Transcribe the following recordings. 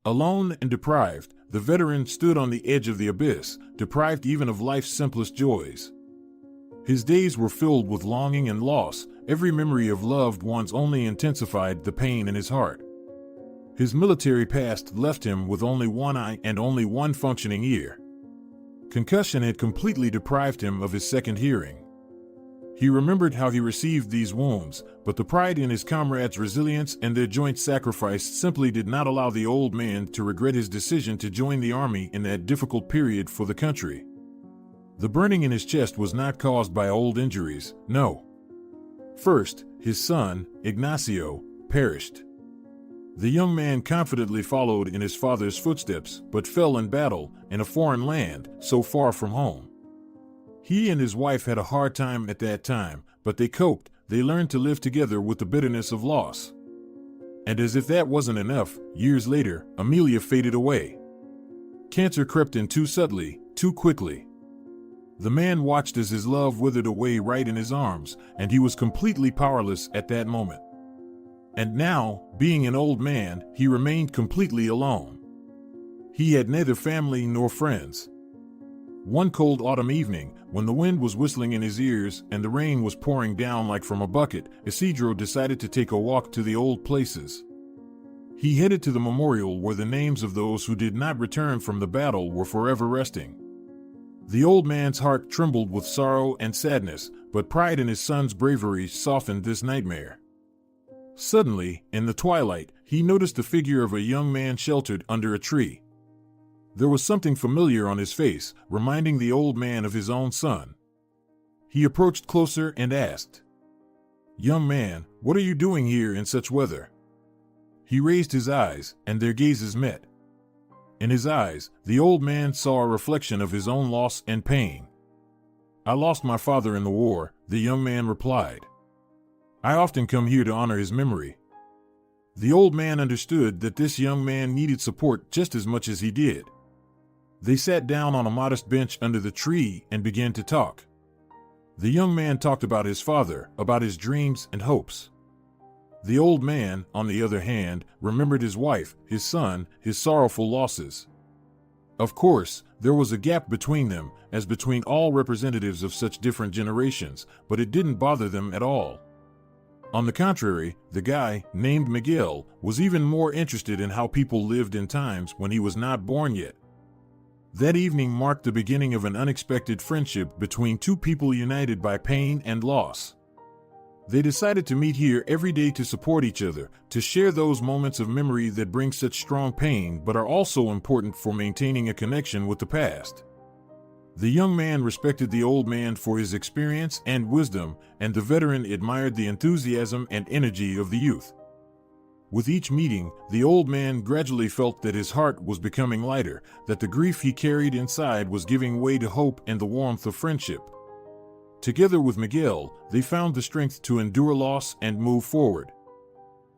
Alone and deprived, the veteran stood on the edge of the abyss, deprived even of life's simplest joys. His days were filled with longing and loss. Every memory of loved ones only intensified the pain in his heart. His military past left him with only one eye and only one functioning ear. Concussion had completely deprived him of his second hearing. He remembered how he received these wounds, but the pride in his comrades' resilience and their joint sacrifice simply did not allow the old man to regret his decision to join the army in that difficult period for the country. The burning in his chest was not caused by old injuries, no. First, his son, Ignacio, perished. The young man confidently followed in his father's footsteps, but fell in battle in a foreign land, so far from home. He and his wife had a hard time at that time, but they coped. They learned to live together with the bitterness of loss. And as if that wasn't enough, years later, Amelia faded away. Cancer crept in too subtly, too quickly. The man watched as his love withered away right in his arms, and he was completely powerless at that moment. And now, being an old man, he remained completely alone. He had neither family nor friends. One cold autumn evening, when the wind was whistling in his ears and the rain was pouring down like from a bucket, Isidro decided to take a walk to the old places. He headed to the memorial where the names of those who did not return from the battle were forever resting. The old man's heart trembled with sorrow and sadness, but pride in his son's bravery softened this nightmare. Suddenly, in the twilight, he noticed the figure of a young man sheltered under a tree. There was something familiar on his face, reminding the old man of his own son. He approached closer and asked, "Young man, what are you doing here in such weather?" He raised his eyes, and their gazes met. In his eyes, the old man saw a reflection of his own loss and pain. "I lost my father in the war," the young man replied. "I often come here to honor his memory." The old man understood that this young man needed support just as much as he did. They sat down on a modest bench under the tree and began to talk. The young man talked about his father, about his dreams and hopes. The old man, on the other hand, remembered his wife, his son, his sorrowful losses. Of course, there was a gap between them, as between all representatives of such different generations, but it didn't bother them at all. On the contrary, the guy, named Miguel, was even more interested in how people lived in times when he was not born yet. That evening marked the beginning of an unexpected friendship between two people united by pain and loss. They decided to meet here every day to support each other, to share those moments of memory that bring such strong pain but are also important for maintaining a connection with the past. The young man respected the old man for his experience and wisdom, and the veteran admired the enthusiasm and energy of the youth. With each meeting, the old man gradually felt that his heart was becoming lighter, that the grief he carried inside was giving way to hope and the warmth of friendship. Together with Miguel, they found the strength to endure loss and move forward.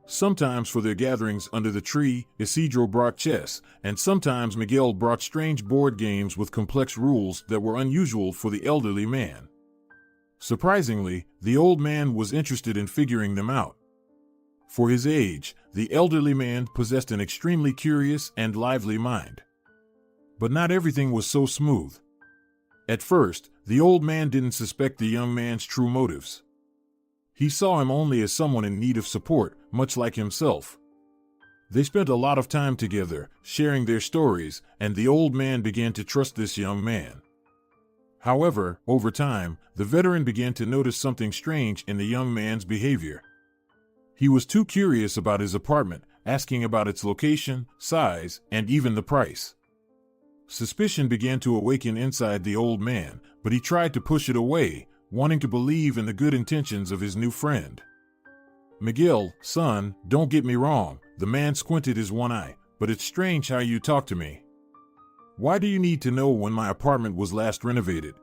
Sometimes for their gatherings under the tree, Isidro brought chess, and sometimes Miguel brought strange board games with complex rules that were unusual for the elderly man. Surprisingly, the old man was interested in figuring them out. For his age, the elderly man possessed an extremely curious and lively mind. But not everything was so smooth. At first, the old man didn't suspect the young man's true motives. He saw him only as someone in need of support, much like himself. They spent a lot of time together, sharing their stories, and the old man began to trust this young man. However, over time, the veteran began to notice something strange in the young man's behavior. He was too curious about his apartment, asking about its location, size, and even the price. Suspicion began to awaken inside the old man, but he tried to push it away, wanting to believe in the good intentions of his new friend. "Miguel, son, don't get me wrong," the man squinted his one eye, "but it's strange how you talk to me. Why do you need to know when my apartment was last renovated?"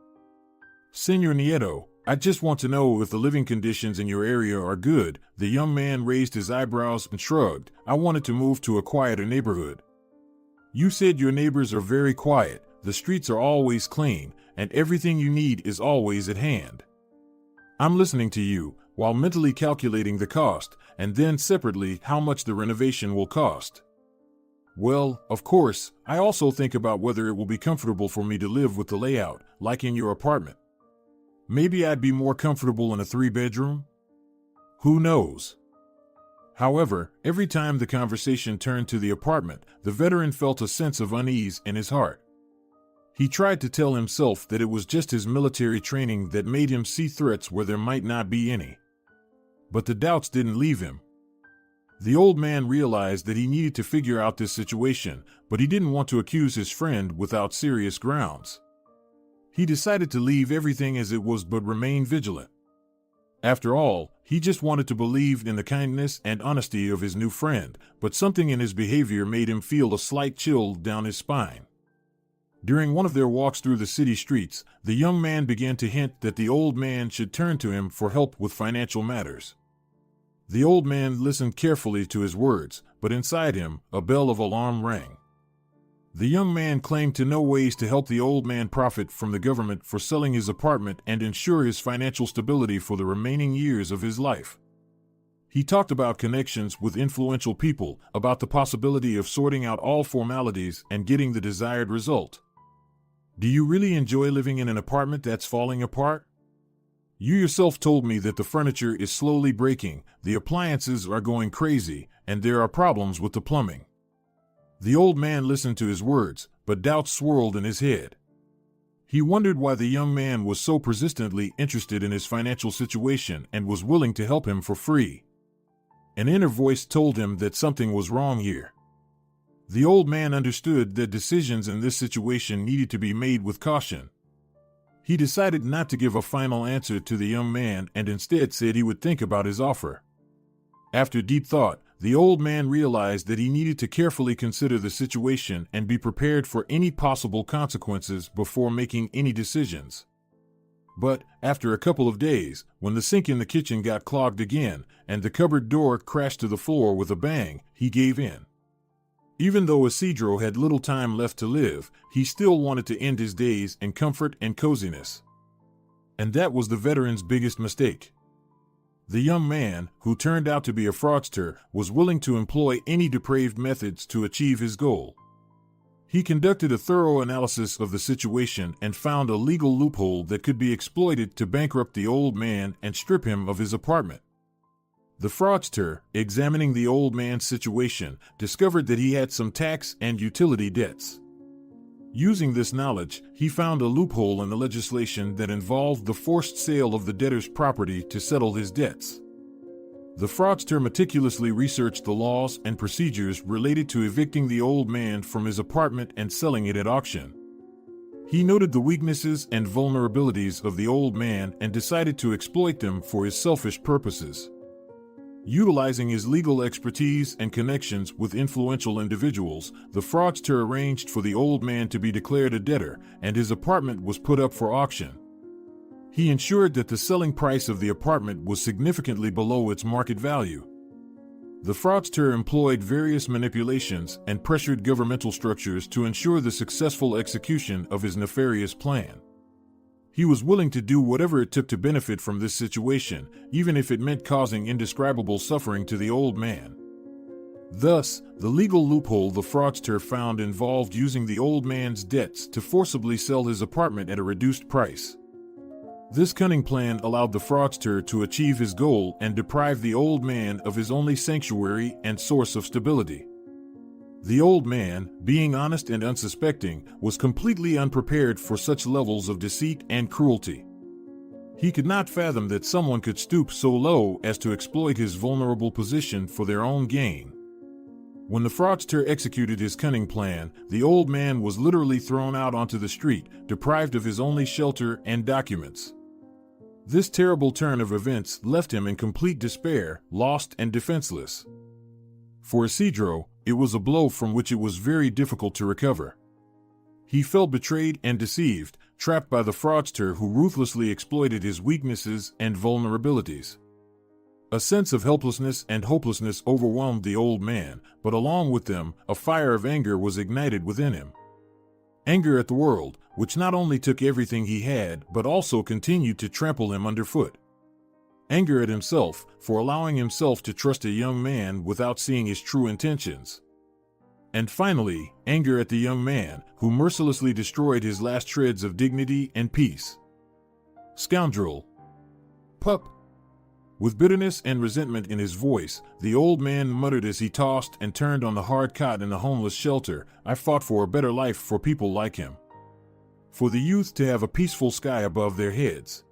"Señor Nieto, I just want to know if the living conditions in your area are good." The young man raised his eyebrows and shrugged. "I wanted to move to a quieter neighborhood." "You said your neighbors are very quiet, the streets are always clean, and everything you need is always at hand. I'm listening to you, while mentally calculating the cost, and then separately how much the renovation will cost." Well, of course, I also think about whether it will be comfortable for me to live with the layout, like in your apartment. Maybe I'd be more comfortable in a 3-bedroom? Who knows? However, every time the conversation turned to the apartment, the veteran felt a sense of unease in his heart. He tried to tell himself that it was just his military training that made him see threats where there might not be any. But the doubts didn't leave him. The old man realized that he needed to figure out this situation, but he didn't want to accuse his friend without serious grounds. He decided to leave everything as it was but remain vigilant. After all, he just wanted to believe in the kindness and honesty of his new friend, but something in his behavior made him feel a slight chill down his spine. During one of their walks through the city streets, the young man began to hint that the old man should turn to him for help with financial matters. The old man listened carefully to his words, but inside him, a bell of alarm rang. The young man claimed to know ways to help the old man profit from the government for selling his apartment and ensure his financial stability for the remaining years of his life. He talked about connections with influential people, about the possibility of sorting out all formalities and getting the desired result. Do you really enjoy living in an apartment that's falling apart? You yourself told me that the furniture is slowly breaking, the appliances are going crazy, and there are problems with the plumbing. The old man listened to his words, but doubts swirled in his head. He wondered why the young man was so persistently interested in his financial situation and was willing to help him for free. An inner voice told him that something was wrong here. The old man understood that decisions in this situation needed to be made with caution. He decided not to give a final answer to the young man and instead said he would think about his offer. After deep thought, the old man realized that he needed to carefully consider the situation and be prepared for any possible consequences before making any decisions. But, after a couple of days, when the sink in the kitchen got clogged again and the cupboard door crashed to the floor with a bang, he gave in. Even though Isidro had little time left to live, he still wanted to end his days in comfort and coziness. And that was the veteran's biggest mistake. The young man, who turned out to be a fraudster, was willing to employ any depraved methods to achieve his goal. He conducted a thorough analysis of the situation and found a legal loophole that could be exploited to bankrupt the old man and strip him of his apartment. The fraudster, examining the old man's situation, discovered that he had some tax and utility debts. Using this knowledge, he found a loophole in the legislation that involved the forced sale of the debtor's property to settle his debts. The fraudster meticulously researched the laws and procedures related to evicting the old man from his apartment and selling it at auction. He noted the weaknesses and vulnerabilities of the old man and decided to exploit them for his selfish purposes. Utilizing his legal expertise and connections with influential individuals, the fraudster arranged for the old man to be declared a debtor, and his apartment was put up for auction. He ensured that the selling price of the apartment was significantly below its market value. The fraudster employed various manipulations and pressured governmental structures to ensure the successful execution of his nefarious plan. He was willing to do whatever it took to benefit from this situation, even if it meant causing indescribable suffering to the old man. Thus, the legal loophole the fraudster found involved using the old man's debts to forcibly sell his apartment at a reduced price. This cunning plan allowed the fraudster to achieve his goal and deprive the old man of his only sanctuary and source of stability. The old man, being honest and unsuspecting, was completely unprepared for such levels of deceit and cruelty. He could not fathom that someone could stoop so low as to exploit his vulnerable position for their own gain. When the fraudster executed his cunning plan, the old man was literally thrown out onto the street, deprived of his only shelter and documents. This terrible turn of events left him in complete despair, lost and defenseless. For Isidro, it was a blow from which it was very difficult to recover. He felt betrayed and deceived, trapped by the fraudster who ruthlessly exploited his weaknesses and vulnerabilities. A sense of helplessness and hopelessness overwhelmed the old man, but along with them, a fire of anger was ignited within him. Anger at the world, which not only took everything he had, but also continued to trample him underfoot. Anger at himself for allowing himself to trust a young man without seeing his true intentions. And finally, anger at the young man, who mercilessly destroyed his last shreds of dignity and peace. Scoundrel! Pup! With bitterness and resentment in his voice, the old man muttered as he tossed and turned on the hard cot in the homeless shelter. I fought for a better life for people like him. For the youth to have a peaceful sky above their heads.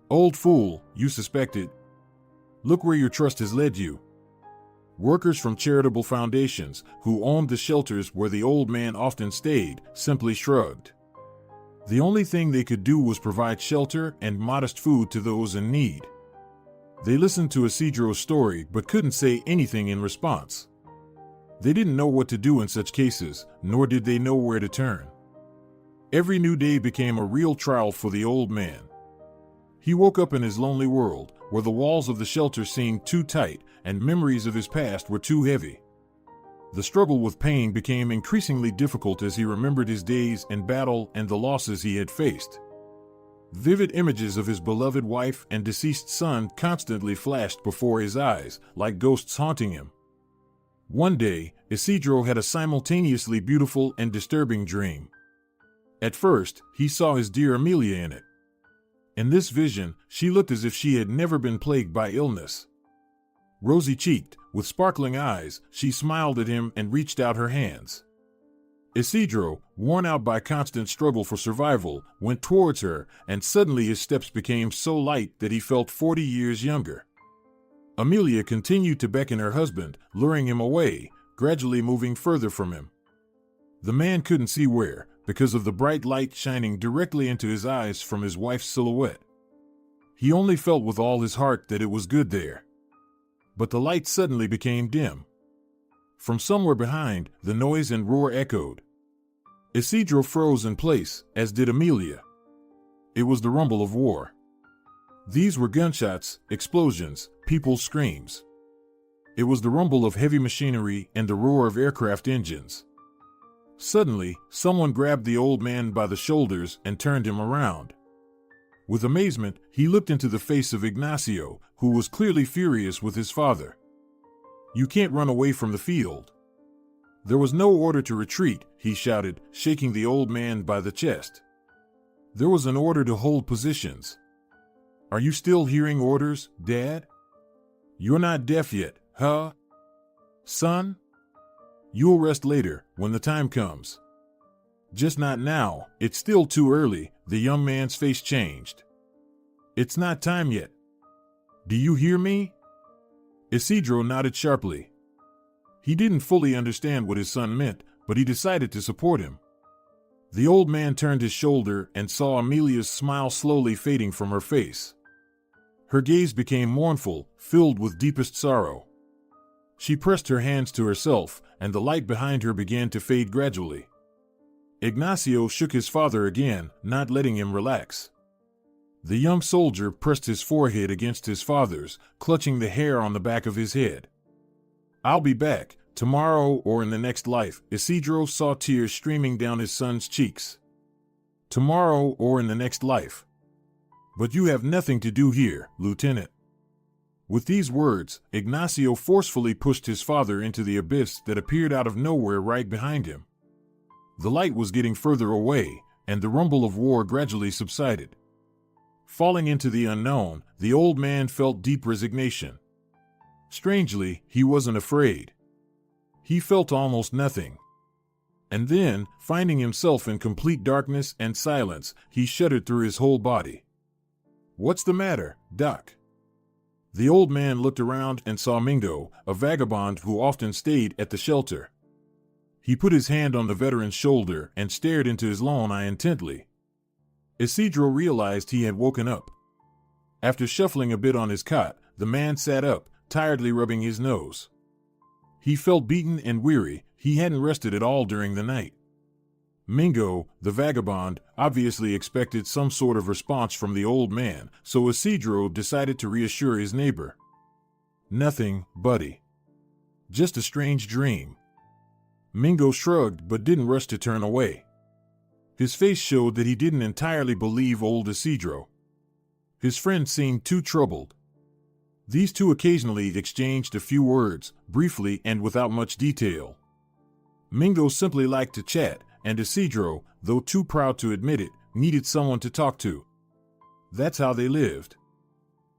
Old fool, you suspected. Look where your trust has led you. Workers from charitable foundations, who owned the shelters where the old man often stayed, simply shrugged. The only thing they could do was provide shelter and modest food to those in need. They listened to Isidro's story but couldn't say anything in response. They didn't know what to do in such cases, nor did they know where to turn. Every new day became a real trial for the old man. He woke up in his lonely world, where the walls of the shelter seemed too tight and memories of his past were too heavy. The struggle with pain became increasingly difficult as he remembered his days in battle and the losses he had faced. Vivid images of his beloved wife and deceased son constantly flashed before his eyes, like ghosts haunting him. One day, Isidro had a simultaneously beautiful and disturbing dream. At first, he saw his dear Amelia in it. In this vision, she looked as if she had never been plagued by illness. Rosy-cheeked, with sparkling eyes, she smiled at him and reached out her hands. Isidro, worn out by constant struggle for survival, went towards her, and suddenly his steps became so light that he felt 40 years younger. Amelia continued to beckon her husband, luring him away, gradually moving further from him. The man couldn't see where, because of the bright light shining directly into his eyes from his wife's silhouette. He only felt with all his heart that it was good there. But the light suddenly became dim. From somewhere behind, the noise and roar echoed. Isidro froze in place, as did Amelia. It was the rumble of war. These were gunshots, explosions, people's screams. It was the rumble of heavy machinery and the roar of aircraft engines. Suddenly, someone grabbed the old man by the shoulders and turned him around. With amazement, he looked into the face of Ignacio, who was clearly furious with his father. "You can't run away from the field." "There was no order to retreat," he shouted, shaking the old man by the chest. "There was an order to hold positions. Are you still hearing orders, Dad? You're not deaf yet, huh? Son? You'll rest later, when the time comes. Just not now, it's still too early." The young man's face changed. "It's not time yet. Do you hear me?" Isidro nodded sharply. He didn't fully understand what his son meant, but he decided to support him. The old man turned his shoulder and saw Amelia's smile slowly fading from her face. Her gaze became mournful, filled with deepest sorrow. She pressed her hands to herself, and the light behind her began to fade gradually. Ignacio shook his father again, not letting him relax. The young soldier pressed his forehead against his father's, clutching the hair on the back of his head. "I'll be back, tomorrow or in the next life." Isidro saw tears streaming down his son's cheeks. "Tomorrow or in the next life. But you have nothing to do here, Lieutenant." With these words, Ignacio forcefully pushed his father into the abyss that appeared out of nowhere right behind him. The light was getting further away, and the rumble of war gradually subsided. Falling into the unknown, the old man felt deep resignation. Strangely, he wasn't afraid. He felt almost nothing. And then, finding himself in complete darkness and silence, he shuddered through his whole body. "What's the matter, Doc?" The old man looked around and saw Mingo, a vagabond who often stayed at the shelter. He put his hand on the veteran's shoulder and stared into his lone eye intently. Isidro realized he had woken up. After shuffling a bit on his cot, the man sat up, tiredly rubbing his nose. He felt beaten and weary. He hadn't rested at all during the night. Mingo, the vagabond, obviously expected some sort of response from the old man, so Isidro decided to reassure his neighbor. "Nothing, buddy. Just a strange dream." Mingo shrugged but didn't rush to turn away. His face showed that he didn't entirely believe old Isidro. His friend seemed too troubled. These two occasionally exchanged a few words, briefly and without much detail. Mingo simply liked to chat, and Isidro, though too proud to admit it, needed someone to talk to. That's how they lived.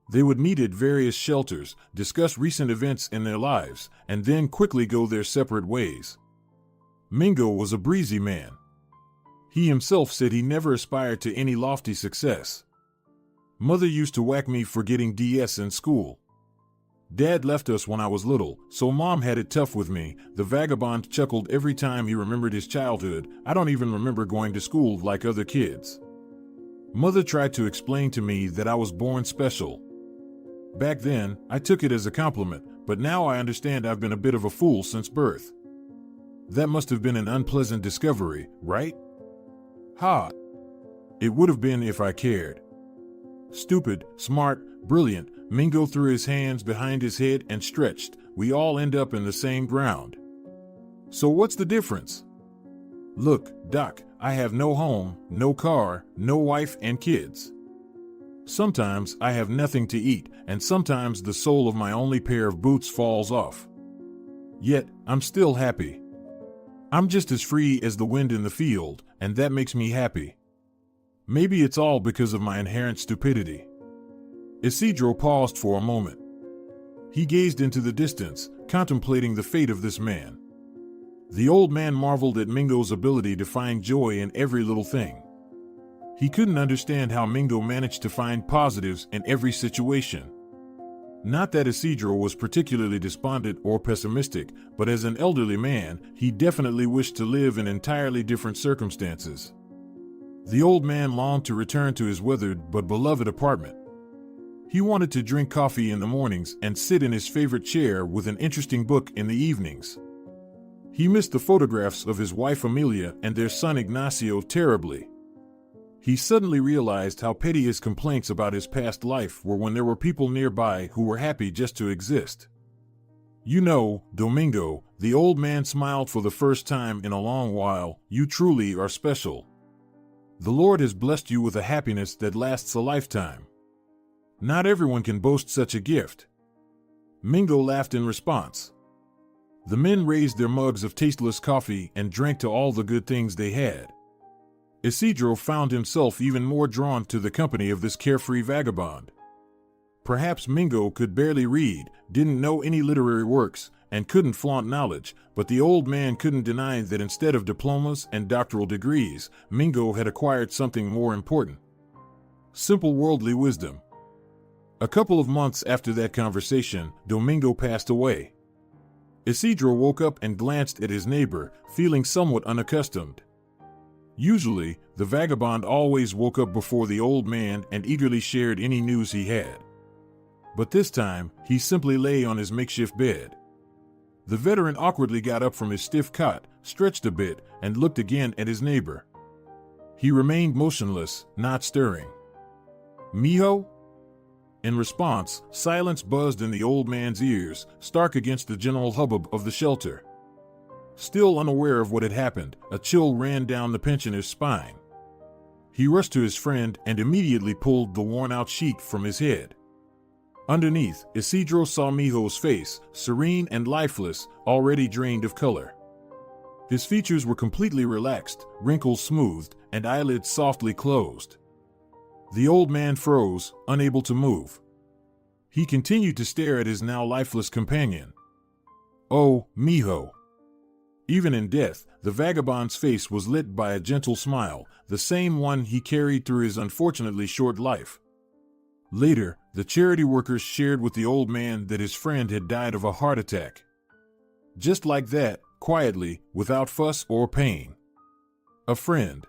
They would meet at various shelters, discuss recent events in their lives, and then quickly go their separate ways. Mingo was a breezy man. He himself said he never aspired to any lofty success. Mother used to whack me for getting DS in school. Dad left us when I was little, so Mom had it tough with me. The vagabond chuckled every time he remembered his childhood. I don't even remember going to school like other kids. Mother tried to explain to me that I was born special. Back then, I took it as a compliment, but now I understand I've been a bit of a fool since birth. That must have been an unpleasant discovery, right? Ha! It would have been if I cared. Stupid, smart, brilliant, Mingo threw his hands behind his head and stretched. We all end up in the same ground. So what's the difference? Look, Doc, I have no home, no car, no wife and kids. Sometimes I have nothing to eat, and sometimes the sole of my only pair of boots falls off. Yet, I'm still happy. I'm just as free as the wind in the field, and that makes me happy. Maybe it's all because of my inherent stupidity. Isidro paused for a moment. He gazed into the distance, contemplating the fate of this man. The old man marveled at Mingo's ability to find joy in every little thing. He couldn't understand how Mingo managed to find positives in every situation. Not that Isidro was particularly despondent or pessimistic, but as an elderly man, he definitely wished to live in entirely different circumstances. The old man longed to return to his weathered but beloved apartment. He wanted to drink coffee in the mornings and sit in his favorite chair with an interesting book in the evenings. He missed the photographs of his wife Amelia and their son Ignacio terribly. He suddenly realized how petty his complaints about his past life were when there were people nearby who were happy just to exist. You know, Domingo, the old man smiled for the first time in a long while, you truly are special. The Lord has blessed you with a happiness that lasts a lifetime. Not everyone can boast such a gift. Mingo laughed in response. The men raised their mugs of tasteless coffee and drank to all the good things they had. Isidro found himself even more drawn to the company of this carefree vagabond. Perhaps Mingo could barely read, didn't know any literary works, and couldn't flaunt knowledge, but the old man couldn't deny that instead of diplomas and doctoral degrees, Mingo had acquired something more important. Simple worldly wisdom. A couple of months after that conversation, Domingo passed away. Isidro woke up and glanced at his neighbor, feeling somewhat unaccustomed. Usually, the vagabond always woke up before the old man and eagerly shared any news he had. But this time, he simply lay on his makeshift bed. The veteran awkwardly got up from his stiff cot, stretched a bit, and looked again at his neighbor. He remained motionless, not stirring. "Mijo?" In response, silence buzzed in the old man's ears, stark against the general hubbub of the shelter. Still unaware of what had happened, a chill ran down the pensioner's spine. He rushed to his friend and immediately pulled the worn-out sheet from his head. Underneath, Isidro saw Mijo's face, serene and lifeless, already drained of color. His features were completely relaxed, wrinkles smoothed, and eyelids softly closed. The old man froze, unable to move. He continued to stare at his now lifeless companion. "Oh, Mijo." Even in death, the vagabond's face was lit by a gentle smile, the same one he carried through his unfortunately short life. Later, the charity workers shared with the old man that his friend had died of a heart attack. Just like that, quietly, without fuss or pain. A friend.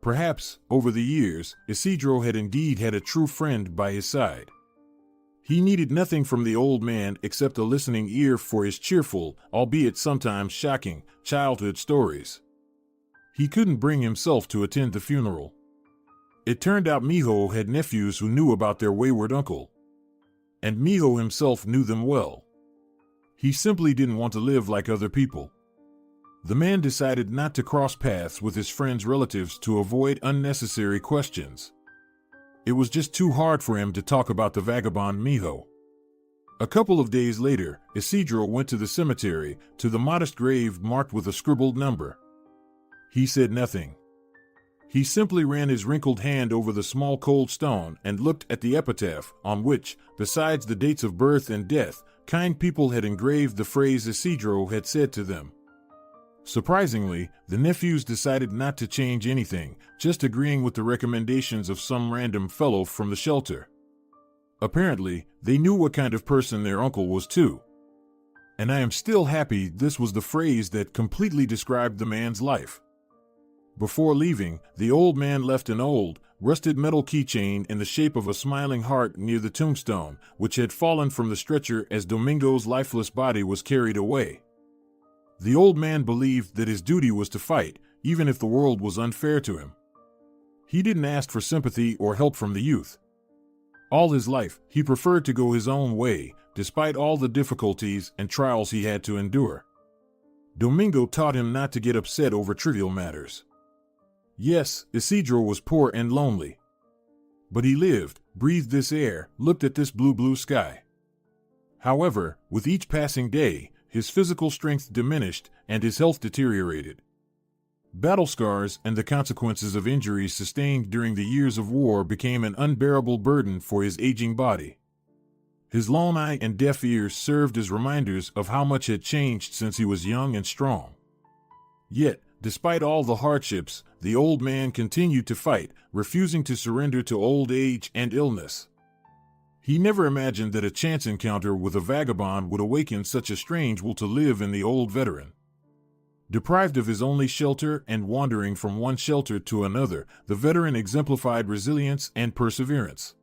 Perhaps, over the years, Isidro had indeed had a true friend by his side. He needed nothing from the old man except a listening ear for his cheerful, albeit sometimes shocking, childhood stories. He couldn't bring himself to attend the funeral. It turned out Mijo had nephews who knew about their wayward uncle. And Mijo himself knew them well. He simply didn't want to live like other people. The man decided not to cross paths with his friend's relatives to avoid unnecessary questions. It was just too hard for him to talk about the vagabond Mijo. A couple of days later, Isidro went to the cemetery, to the modest grave marked with a scribbled number. He said nothing. He simply ran his wrinkled hand over the small cold stone and looked at the epitaph, on which, besides the dates of birth and death, kind people had engraved the phrase Isidro had said to them. Surprisingly, the nephews decided not to change anything, just agreeing with the recommendations of some random fellow from the shelter. Apparently, they knew what kind of person their uncle was too. And I am still happy this was the phrase that completely described the man's life. Before leaving, the old man left an old, rusted metal keychain in the shape of a smiling heart near the tombstone, which had fallen from the stretcher as Domingo's lifeless body was carried away. The old man believed that his duty was to fight, even if the world was unfair to him. He didn't ask for sympathy or help from the youth. All his life, he preferred to go his own way, despite all the difficulties and trials he had to endure. Domingo taught him not to get upset over trivial matters. Yes, Isidro was poor and lonely. But he lived, breathed this air, looked at this blue sky. However, with each passing day, his physical strength diminished and his health deteriorated. Battle scars and the consequences of injuries sustained during the years of war became an unbearable burden for his aging body. His lone eye and deaf ears served as reminders of how much had changed since he was young and strong. Yet, despite all the hardships, the old man continued to fight, refusing to surrender to old age and illness. He never imagined that a chance encounter with a vagabond would awaken such a strange will to live in the old veteran. Deprived of his only shelter and wandering from one shelter to another, the veteran exemplified resilience and perseverance.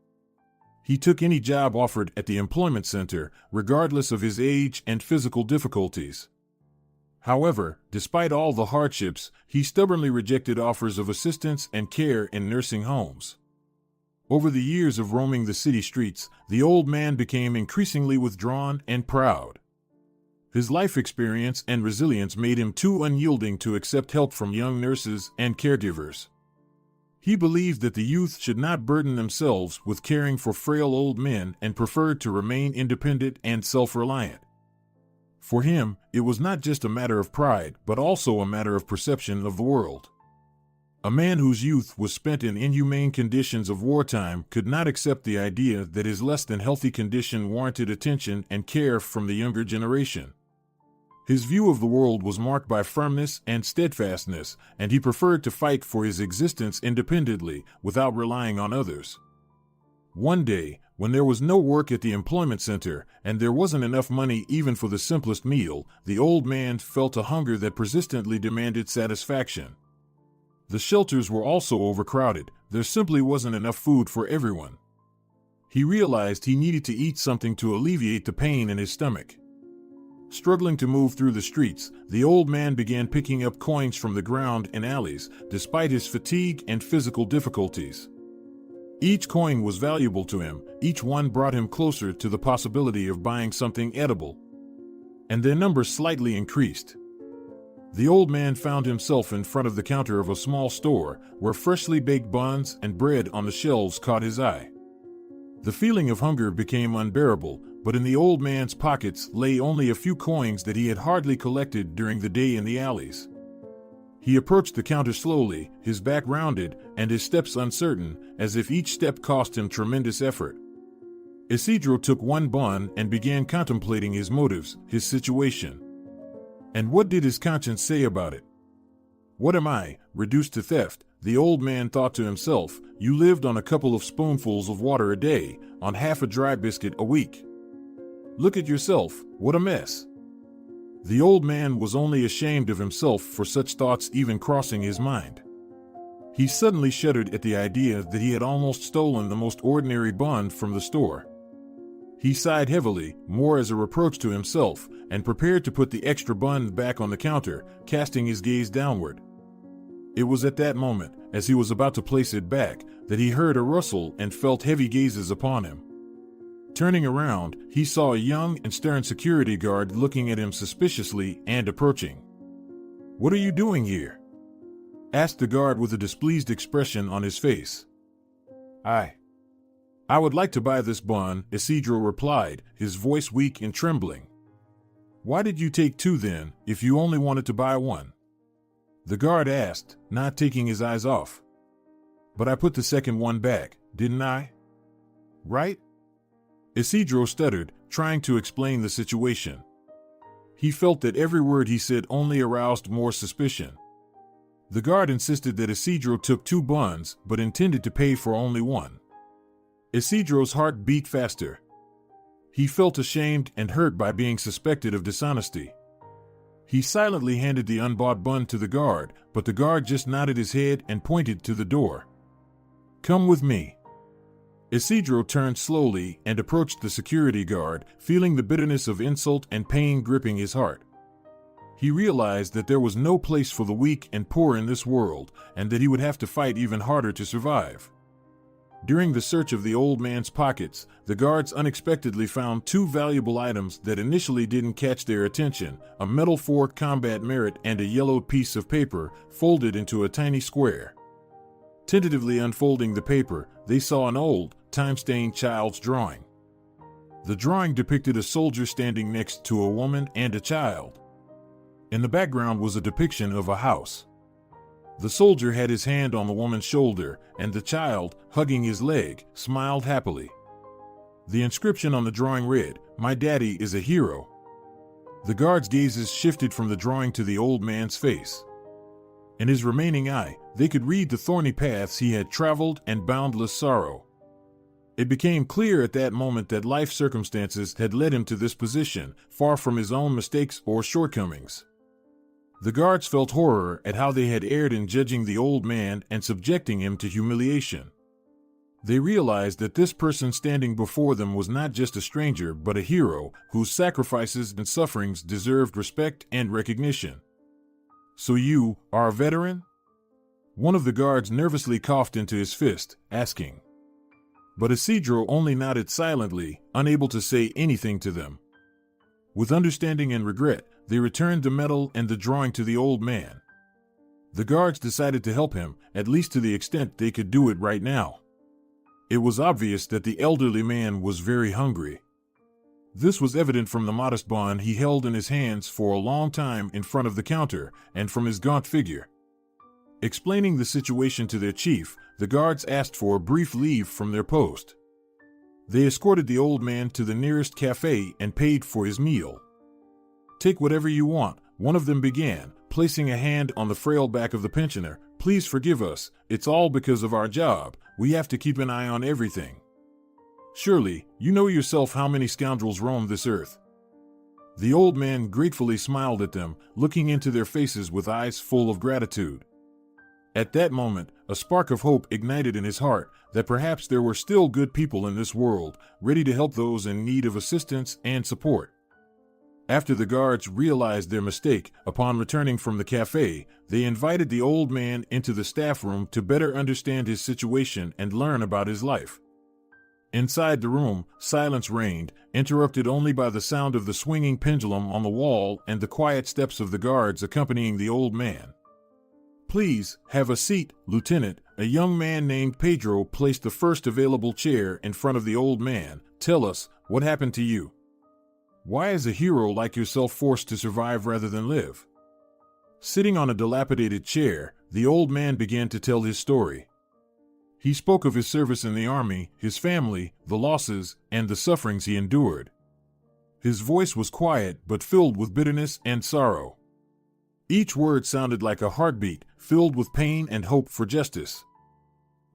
He took any job offered at the employment center, regardless of his age and physical difficulties. However, despite all the hardships, he stubbornly rejected offers of assistance and care in nursing homes. Over the years of roaming the city streets, the old man became increasingly withdrawn and proud. His life experience and resilience made him too unyielding to accept help from young nurses and caregivers. He believed that the youth should not burden themselves with caring for frail old men and preferred to remain independent and self-reliant. For him, it was not just a matter of pride, but also a matter of perception of the world. A man whose youth was spent in inhumane conditions of wartime could not accept the idea that his less than healthy condition warranted attention and care from the younger generation. His view of the world was marked by firmness and steadfastness, and he preferred to fight for his existence independently, without relying on others. One day, when there was no work at the employment center, and there wasn't enough money even for the simplest meal, the old man felt a hunger that persistently demanded satisfaction. The shelters were also overcrowded. There simply wasn't enough food for everyone. He realized he needed to eat something to alleviate the pain in his stomach. Struggling to move through the streets, the old man began picking up coins from the ground in alleys, despite his fatigue and physical difficulties. Each coin was valuable to him, each one brought him closer to the possibility of buying something edible. And their number slightly increased. The old man found himself in front of the counter of a small store, where freshly baked buns and bread on the shelves caught his eye. The feeling of hunger became unbearable, but in the old man's pockets lay only a few coins that he had hardly collected during the day in the alleys. He approached the counter slowly, his back rounded, and his steps uncertain, as if each step cost him tremendous effort. Isidro took one bun and began contemplating his motives, his situation. And what did his conscience say about it? What am I, reduced to theft? The old man thought to himself. You lived on a couple of spoonfuls of water a day, on half a dry biscuit a week. Look at yourself, what a mess. The old man was only ashamed of himself for such thoughts even crossing his mind. He suddenly shuddered at the idea that he had almost stolen the most ordinary bun from the store. He sighed heavily, more as a reproach to himself, and prepared to put the extra bun back on the counter, casting his gaze downward. It was at that moment, as he was about to place it back, that he heard a rustle and felt heavy gazes upon him. Turning around, he saw a young and stern security guard looking at him suspiciously and approaching. "What are you doing here?" asked the guard with a displeased expression on his face. I would like to buy this bun, Isidro replied, his voice weak and trembling. Why did you take two then, if you only wanted to buy one? The guard asked, not taking his eyes off. But I put the second one back, didn't I? Right? Isidro stuttered, trying to explain the situation. He felt that every word he said only aroused more suspicion. The guard insisted that Isidro took two buns, but intended to pay for only one. Isidro's heart beat faster. He felt ashamed and hurt by being suspected of dishonesty. He silently handed the unbought bun to the guard, but the guard just nodded his head and pointed to the door. Come with me. Isidro turned slowly and approached the security guard, feeling the bitterness of insult and pain gripping his heart. He realized that there was no place for the weak and poor in this world, and that he would have to fight even harder to survive. During the search of the old man's pockets, the guards unexpectedly found two valuable items that initially didn't catch their attention: a metal fork combat merit and a yellowed piece of paper folded into a tiny square. Tentatively unfolding the paper, they saw an old, time-stained child's drawing. The drawing depicted a soldier standing next to a woman and a child. In the background was a depiction of a house. The soldier had his hand on the woman's shoulder, and the child, hugging his leg, smiled happily. The inscription on the drawing read, "My daddy is a hero." The guard's gazes shifted from the drawing to the old man's face. In his remaining eye, they could read the thorny paths he had traveled and boundless sorrow. It became clear at that moment that life circumstances had led him to this position, far from his own mistakes or shortcomings. The guards felt horror at how they had erred in judging the old man and subjecting him to humiliation. They realized that this person standing before them was not just a stranger but a hero whose sacrifices and sufferings deserved respect and recognition. "So you are a veteran?" One of the guards nervously coughed into his fist, asking. But Isidro only nodded silently, unable to say anything to them. With understanding and regret, they returned the medal and the drawing to the old man. The guards decided to help him, at least to the extent they could do it right now. It was obvious that the elderly man was very hungry. This was evident from the modest bun he held in his hands for a long time in front of the counter, and from his gaunt figure. Explaining the situation to their chief, the guards asked for a brief leave from their post. They escorted the old man to the nearest cafe and paid for his meal. "Take whatever you want," one of them began, placing a hand on the frail back of the pensioner. "Please forgive us, it's all because of our job, we have to keep an eye on everything. Surely, you know yourself how many scoundrels roam this earth." The old man gratefully smiled at them, looking into their faces with eyes full of gratitude. At that moment, a spark of hope ignited in his heart that perhaps there were still good people in this world, ready to help those in need of assistance and support. After the guards realized their mistake, upon returning from the cafe, they invited the old man into the staff room to better understand his situation and learn about his life. Inside the room, silence reigned, interrupted only by the sound of the swinging pendulum on the wall and the quiet steps of the guards accompanying the old man. "Please, have a seat, Lieutenant." A young man named Pedro placed the first available chair in front of the old man. "Tell us, what happened to you? Why is a hero like yourself forced to survive rather than live?" Sitting on a dilapidated chair, the old man began to tell his story. He spoke of his service in the army, his family, the losses, and the sufferings he endured. His voice was quiet but filled with bitterness and sorrow. Each word sounded like a heartbeat, filled with pain and hope for justice.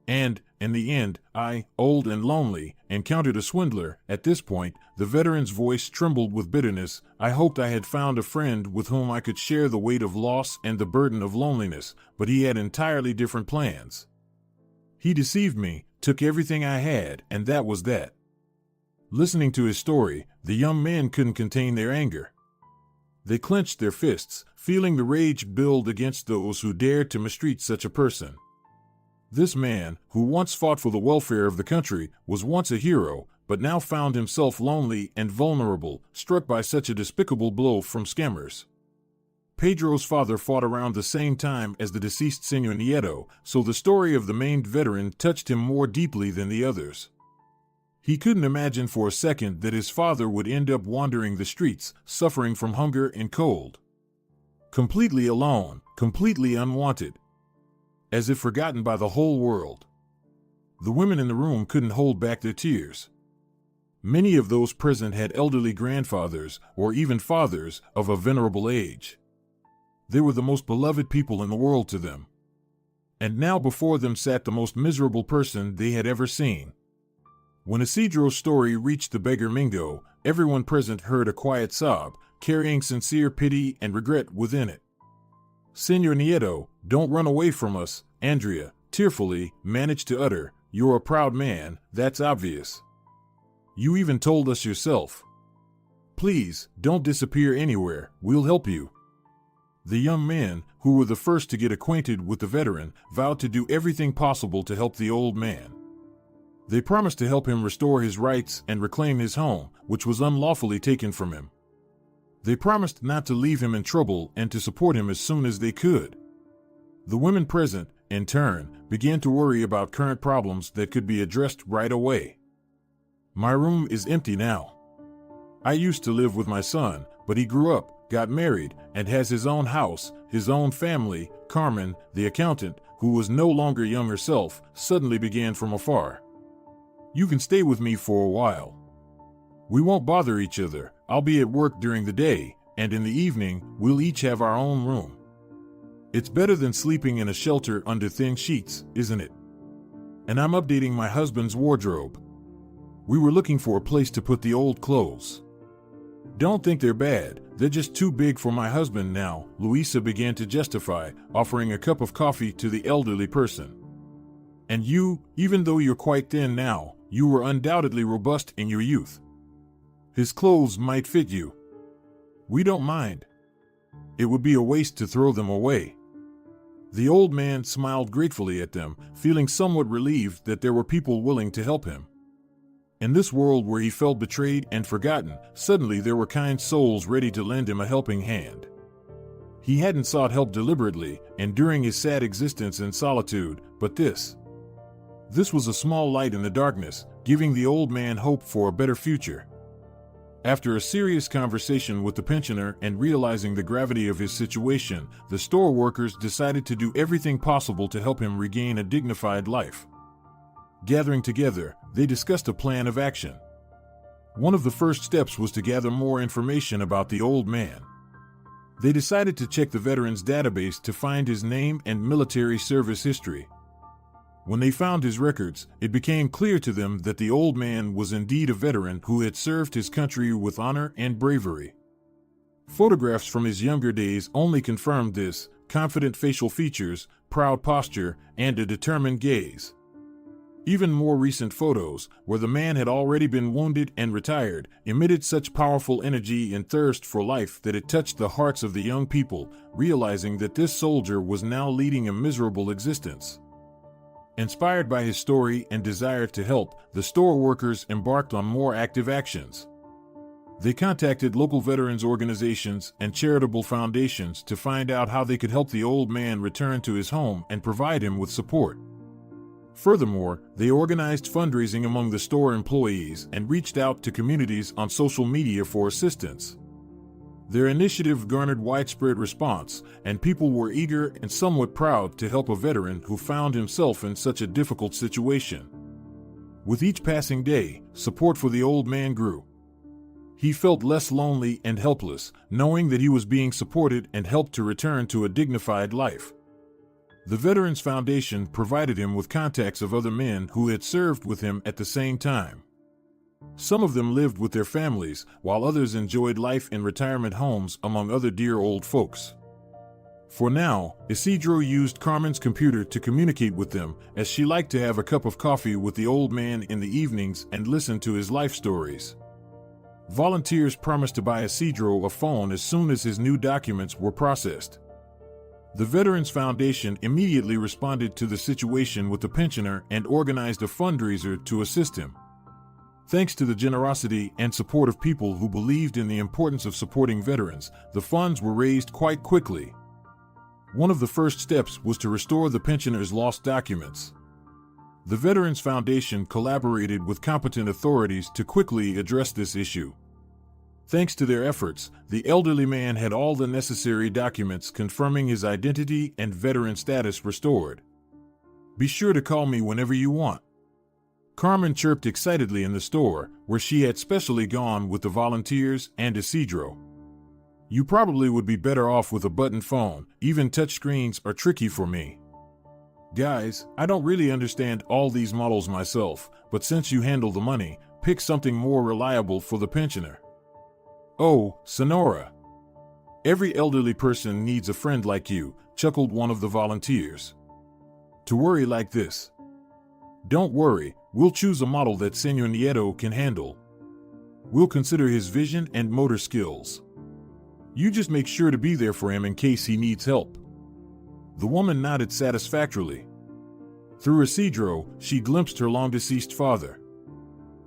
"And, in the end, I, old and lonely, encountered a swindler." At this point, the veteran's voice trembled with bitterness. "I hoped I had found a friend with whom I could share the weight of loss and the burden of loneliness, but he had entirely different plans. He deceived me, took everything I had, and that was that." Listening to his story, the young men couldn't contain their anger. They clenched their fists, feeling the rage build against those who dared to mistreat such a person. This man, who once fought for the welfare of the country, was once a hero, but now found himself lonely and vulnerable, struck by such a despicable blow from scammers. Pedro's father fought around the same time as the deceased Señor Nieto, so the story of the maimed veteran touched him more deeply than the others. He couldn't imagine for a second that his father would end up wandering the streets, suffering from hunger and cold. Completely alone, completely unwanted. As if forgotten by the whole world. The women in the room couldn't hold back their tears. Many of those present had elderly grandfathers, or even fathers, of a venerable age. They were the most beloved people in the world to them. And now before them sat the most miserable person they had ever seen. When Isidro's story reached the beggar Mingo, everyone present heard a quiet sob, carrying sincere pity and regret within it. "Señor Nieto, don't run away from us," Andrea, tearfully, managed to utter. "You're a proud man, that's obvious. You even told us yourself. Please, don't disappear anywhere, we'll help you." The young men, who were the first to get acquainted with the veteran, vowed to do everything possible to help the old man. They promised to help him restore his rights and reclaim his home, which was unlawfully taken from him. They promised not to leave him in trouble and to support him as soon as they could. The women present, in turn, began to worry about current problems that could be addressed right away. "My room is empty now. I used to live with my son, but he grew up, got married, and has his own house, his own family." Carmen, the accountant, who was no longer young herself, suddenly began from afar. "You can stay with me for a while. We won't bother each other. I'll be at work during the day, and in the evening, we'll each have our own room. It's better than sleeping in a shelter under thin sheets, isn't it? And I'm updating my husband's wardrobe. We were looking for a place to put the old clothes. Don't think they're bad, they're just too big for my husband now," Luisa began to justify, offering a cup of coffee to the elderly person. "And you, even though you're quite thin now, you were undoubtedly robust in your youth. His clothes might fit you. We don't mind. It would be a waste to throw them away." The old man smiled gratefully at them, feeling somewhat relieved that there were people willing to help him. In this world where he felt betrayed and forgotten, suddenly there were kind souls ready to lend him a helping hand. He hadn't sought help deliberately, enduring his sad existence in solitude, but this was a small light in the darkness, giving the old man hope for a better future. After a serious conversation with the pensioner and realizing the gravity of his situation, the store workers decided to do everything possible to help him regain a dignified life. Gathering together, they discussed a plan of action. One of the first steps was to gather more information about the old man. They decided to check the veteran's database to find his name and military service history. When they found his records, it became clear to them that the old man was indeed a veteran who had served his country with honor and bravery. Photographs from his younger days only confirmed this: confident facial features, proud posture, and a determined gaze. Even more recent photos, where the man had already been wounded and retired, emitted such powerful energy and thirst for life that it touched the hearts of the young people, realizing that this soldier was now leading a miserable existence. Inspired by his story and desire to help, the store workers embarked on more active actions. They contacted local veterans organizations and charitable foundations to find out how they could help the old man return to his home and provide him with support. Furthermore, they organized fundraising among the store employees and reached out to communities on social media for assistance. Their initiative garnered widespread response, and people were eager and somewhat proud to help a veteran who found himself in such a difficult situation. With each passing day, support for the old man grew. He felt less lonely and helpless, knowing that he was being supported and helped to return to a dignified life. The Veterans Foundation provided him with contacts of other men who had served with him at the same time. Some of them lived with their families, while others enjoyed life in retirement homes among other dear old folks. For now, Isidro used Carmen's computer to communicate with them, as she liked to have a cup of coffee with the old man in the evenings and listen to his life stories. Volunteers promised to buy Isidro a phone as soon as his new documents were processed. The Veterans Foundation immediately responded to the situation with the pensioner and organized a fundraiser to assist him. Thanks to the generosity and support of people who believed in the importance of supporting veterans, the funds were raised quite quickly. One of the first steps was to restore the pensioner's lost documents. The Veterans Foundation collaborated with competent authorities to quickly address this issue. Thanks to their efforts, the elderly man had all the necessary documents confirming his identity and veteran status restored. Be sure to call me whenever you want. Carmen chirped excitedly in the store, where she had specially gone with the volunteers and Isidro. You probably would be better off with a button phone. Even touchscreens are tricky for me. Guys, I don't really understand all these models myself, but since you handle the money, pick something more reliable for the pensioner. Oh, Sonora. Every elderly person needs a friend like you, chuckled one of the volunteers. To worry like this. Don't worry, we'll choose a model that Senor Nieto can handle. We'll consider his vision and motor skills. You just make sure to be there for him in case he needs help. The woman nodded satisfactorily. Through Isidro, she glimpsed her long-deceased father.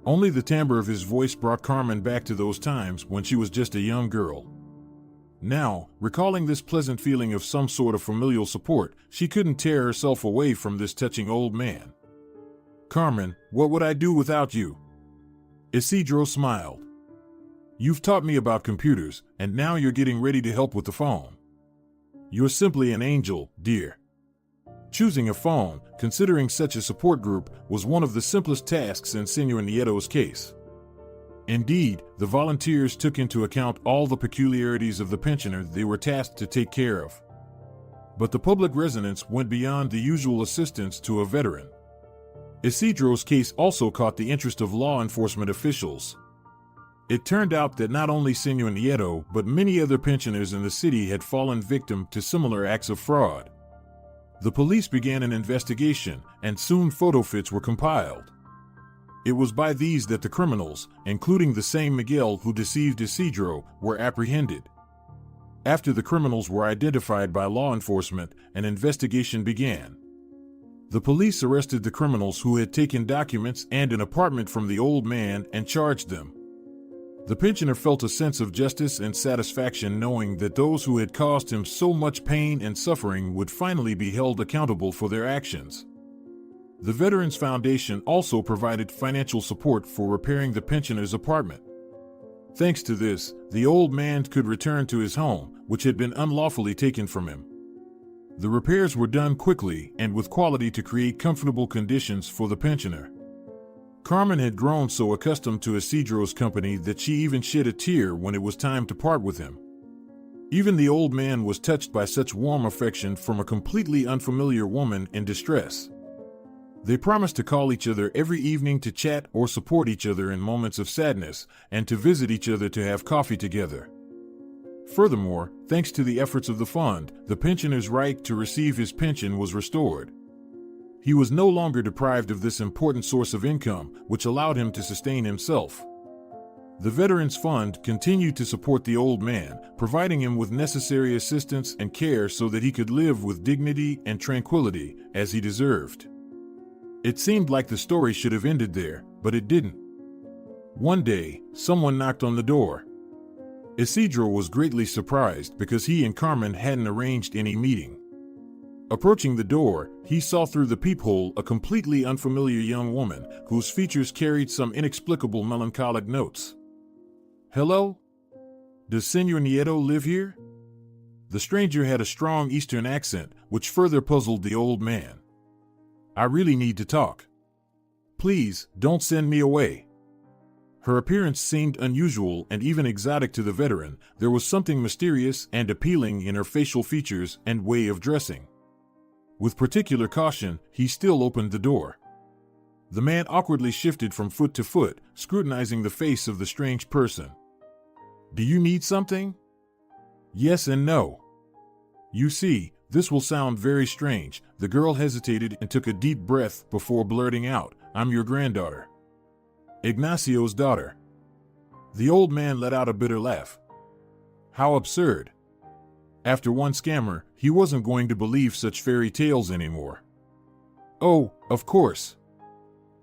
Only the timbre of his voice brought Carmen back to those times when she was just a young girl. Now, recalling this pleasant feeling of some sort of familial support, she couldn't tear herself away from this touching old man. Carmen, what would I do without you? Isidro smiled. You've taught me about computers, and now you're getting ready to help with the phone. You're simply an angel, dear. Choosing a phone, considering such a support group, was one of the simplest tasks in Senor Nieto's case. Indeed, the volunteers took into account all the peculiarities of the pensioner they were tasked to take care of. But the public resonance went beyond the usual assistance to a veteran. Isidro's case also caught the interest of law enforcement officials. It turned out that not only Senor Nieto, but many other pensioners in the city had fallen victim to similar acts of fraud. The police began an investigation, and soon photo fits were compiled. It was by these that the criminals, including the same Miguel who deceived Isidro, were apprehended. After the criminals were identified by law enforcement, an investigation began. The police arrested the criminals who had taken documents and an apartment from the old man and charged them. The pensioner felt a sense of justice and satisfaction knowing that those who had caused him so much pain and suffering would finally be held accountable for their actions. The Veterans Foundation also provided financial support for repairing the pensioner's apartment. Thanks to this, the old man could return to his home, which had been unlawfully taken from him. The repairs were done quickly and with quality to create comfortable conditions for the pensioner. Carmen had grown so accustomed to Isidro's company that she even shed a tear when it was time to part with him. Even the old man was touched by such warm affection from a completely unfamiliar woman in distress. They promised to call each other every evening to chat or support each other in moments of sadness, and to visit each other to have coffee together. Furthermore, thanks to the efforts of the fund, the pensioner's right to receive his pension was restored. He was no longer deprived of this important source of income, which allowed him to sustain himself. The Veterans Fund continued to support the old man, providing him with necessary assistance and care so that he could live with dignity and tranquility, as he deserved. It seemed like the story should have ended there, but it didn't. One day, someone knocked on the door. Isidro was greatly surprised because he and Carmen hadn't arranged any meeting. Approaching the door, he saw through the peephole a completely unfamiliar young woman whose features carried some inexplicable melancholic notes. Hello? Does Senor Nieto live here? The stranger had a strong Eastern accent, which further puzzled the old man. I really need to talk. Please, don't send me away. Her appearance seemed unusual and even exotic to the veteran. There was something mysterious and appealing in her facial features and way of dressing. With particular caution, he still opened the door. The man awkwardly shifted from foot to foot, scrutinizing the face of the strange person. Do you need something? Yes and no. You see, this will sound very strange. The girl hesitated and took a deep breath before blurting out, I'm your granddaughter. Ignacio's daughter. The old man let out a bitter laugh. How absurd. After one scammer, he wasn't going to believe such fairy tales anymore. Oh, of course.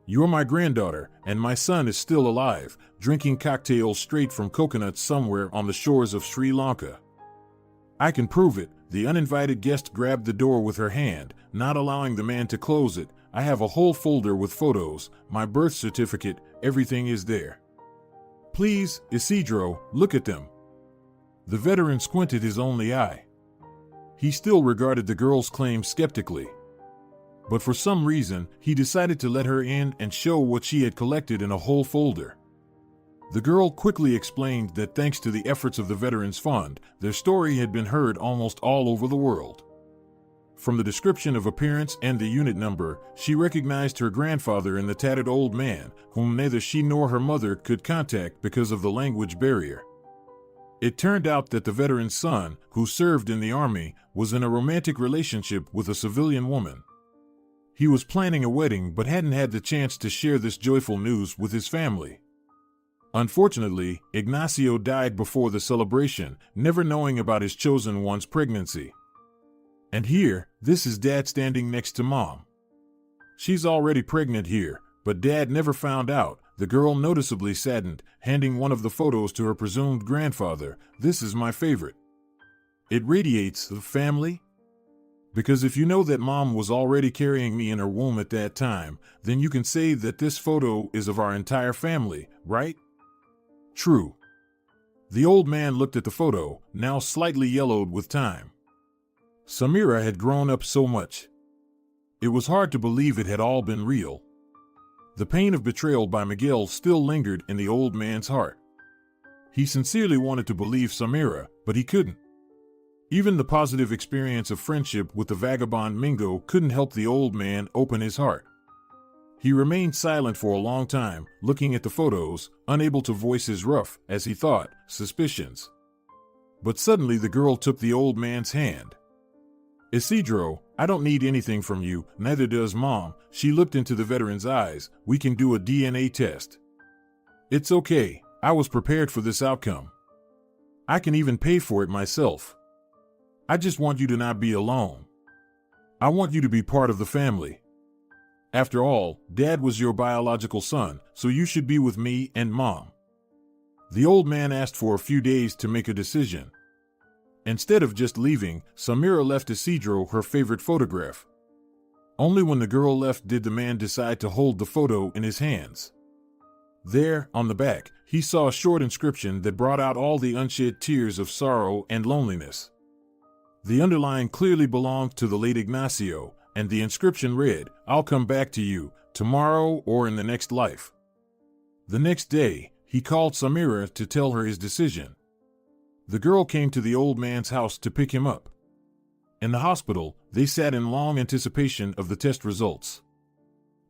You're my granddaughter, and my son is still alive, drinking cocktails straight from coconuts somewhere on the shores of Sri Lanka. I can prove it. The uninvited guest grabbed the door with her hand, not allowing the man to close it, I have a whole folder with photos, my birth certificate, everything is there. Please, Isidro, look at them. The veteran squinted his only eye. He still regarded the girl's claim skeptically. But for some reason, he decided to let her in and show what she had collected in a whole folder. The girl quickly explained that thanks to the efforts of the Veterans Fund, their story had been heard almost all over the world. From the description of appearance and the unit number, she recognized her grandfather in the tattered old man, whom neither she nor her mother could contact because of the language barrier. It turned out that the veteran's son, who served in the army, was in a romantic relationship with a civilian woman. He was planning a wedding but hadn't had the chance to share this joyful news with his family. Unfortunately, Ignacio died before the celebration, never knowing about his chosen one's pregnancy. And here, this is Dad standing next to Mom. She's already pregnant here, but Dad never found out, the girl noticeably saddened, handing one of the photos to her presumed grandfather. This is my favorite. It radiates the family. Because if you know that Mom was already carrying me in her womb at that time, then you can say that this photo is of our entire family, right? True. The old man looked at the photo, now slightly yellowed with time. Samira had grown up so much. It was hard to believe it had all been real. The pain of betrayal by Miguel still lingered in the old man's heart. He sincerely wanted to believe Samira, but he couldn't. Even the positive experience of friendship with the vagabond Mingo couldn't help the old man open his heart. He remained silent for a long time, looking at the photos, unable to voice his rough, as he thought, suspicions. But suddenly the girl took the old man's hand. Isidro, I don't need anything from you, neither does Mom. She looked into the veteran's eyes. We can do a DNA test. It's okay, I was prepared for this outcome. I can even pay for it myself. I just want you to not be alone. I want you to be part of the family. After all, Dad was your biological son, so you should be with me and Mom. The old man asked for a few days to make a decision. Instead of just leaving, Samira left Isidro her favorite photograph. Only when the girl left did the man decide to hold the photo in his hands. There, on the back, he saw a short inscription that brought out all the unshed tears of sorrow and loneliness. The underline clearly belonged to the late Ignacio, and the inscription read, "I'll come back to you, tomorrow or in the next life." The next day, he called Samira to tell her his decision. The girl came to the old man's house to pick him up. In the hospital, they sat in long anticipation of the test results.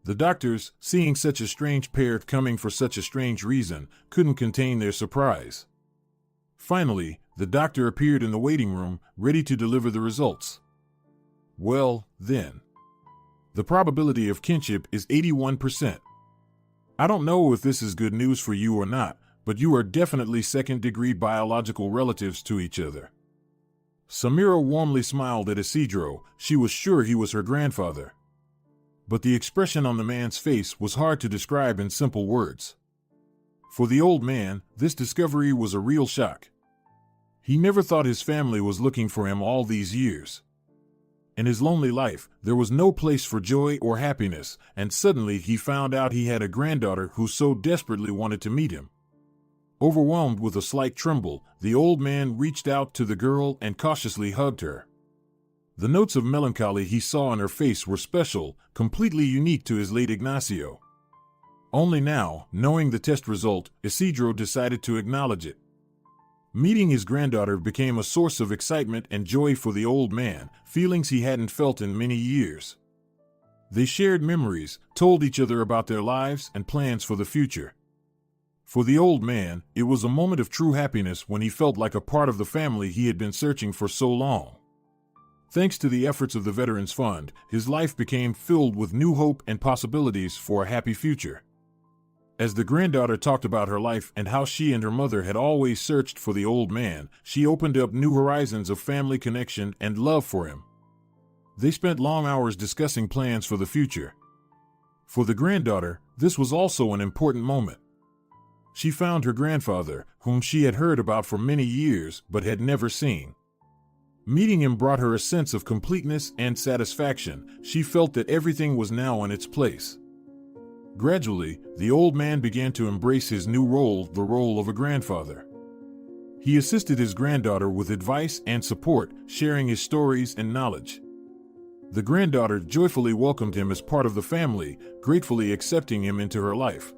The doctors, seeing such a strange pair coming for such a strange reason, couldn't contain their surprise. Finally, the doctor appeared in the waiting room, ready to deliver the results. Well, then. The probability of kinship is 81%. I don't know if this is good news for you or not, but you are definitely second-degree biological relatives to each other. Samira warmly smiled at Isidro. She was sure he was her grandfather. But the expression on the man's face was hard to describe in simple words. For the old man, this discovery was a real shock. He never thought his family was looking for him all these years. In his lonely life, there was no place for joy or happiness, and suddenly he found out he had a granddaughter who so desperately wanted to meet him. Overwhelmed with a slight tremble, the old man reached out to the girl and cautiously hugged her. The notes of melancholy he saw in her face were special, completely unique to his late Ignacio. Only now, knowing the test result, Isidro decided to acknowledge it. Meeting his granddaughter became a source of excitement and joy for the old man, feelings he hadn't felt in many years. They shared memories, told each other about their lives and plans for the future. For the old man, it was a moment of true happiness when he felt like a part of the family he had been searching for so long. Thanks to the efforts of the Veterans Fund, his life became filled with new hope and possibilities for a happy future. As the granddaughter talked about her life and how she and her mother had always searched for the old man, she opened up new horizons of family connection and love for him. They spent long hours discussing plans for the future. For the granddaughter, this was also an important moment. She found her grandfather, whom she had heard about for many years but had never seen. Meeting him brought her a sense of completeness and satisfaction. She felt that everything was now in its place. Gradually, the old man began to embrace his new role, the role of a grandfather. He assisted his granddaughter with advice and support, sharing his stories and knowledge. The granddaughter joyfully welcomed him as part of the family, gratefully accepting him into her life.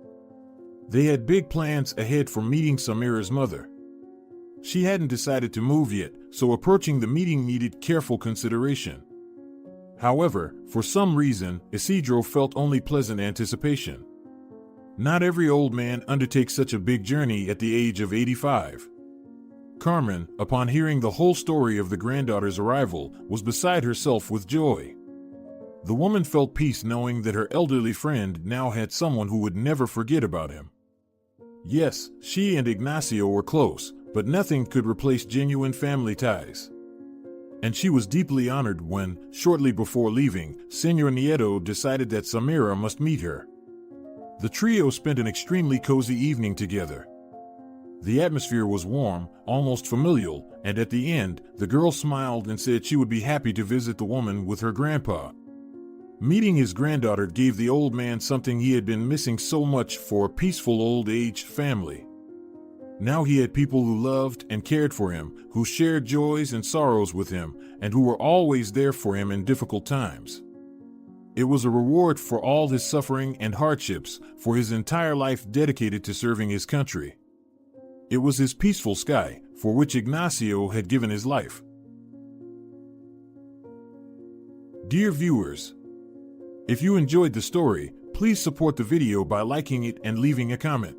They had big plans ahead for meeting Samira's mother. She hadn't decided to move yet, so approaching the meeting needed careful consideration. However, for some reason, Isidro felt only pleasant anticipation. Not every old man undertakes such a big journey at the age of 85. Carmen, upon hearing the whole story of the granddaughter's arrival, was beside herself with joy. The woman felt peace knowing that her elderly friend now had someone who would never forget about him. Yes, she and Ignacio were close, but nothing could replace genuine family ties. And she was deeply honored when, shortly before leaving, Señor Nieto decided that Samira must meet her. The trio spent an extremely cozy evening together. The atmosphere was warm, almost familial, and at the end, the girl smiled and said she would be happy to visit the woman with her grandpa. Meeting his granddaughter gave the old man something he had been missing so much for a peaceful old-aged family. Now he had people who loved and cared for him, who shared joys and sorrows with him, and who were always there for him in difficult times. It was a reward for all his suffering and hardships, for his entire life dedicated to serving his country. It was his peaceful sky, for which Ignacio had given his life. Dear viewers, if you enjoyed the story, please support the video by liking it and leaving a comment.